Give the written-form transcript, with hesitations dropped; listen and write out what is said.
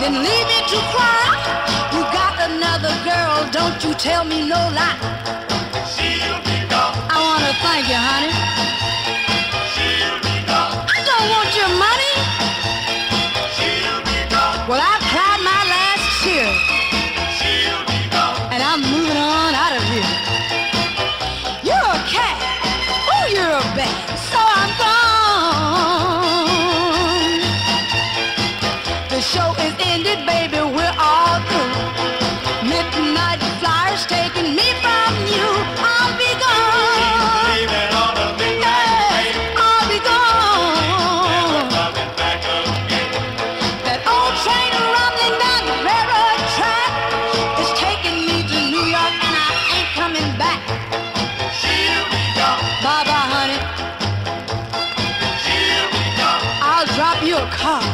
and leave me to cry. You got another girl, don't you tell me no lie. She'll be gone. I wanna thank you, honey. She'll be gone. I don't want your money. She'll be gone. Well, I've cried my last tear, She'll be gone. and I'm moving on out of here. You're a cat. Oh, you're a bat. So I'm gone. The show is ended, baby. We're all through. Midnight flyers taking me from you. I'll be gone. Leaving on a midnight train. I'll be gone. Never coming back again. That old train rumbling down the railroad track is taking me to New York, and I ain't coming back. She'll be gone. Bye-bye, honey. She'll be gone. I'll drop you a card.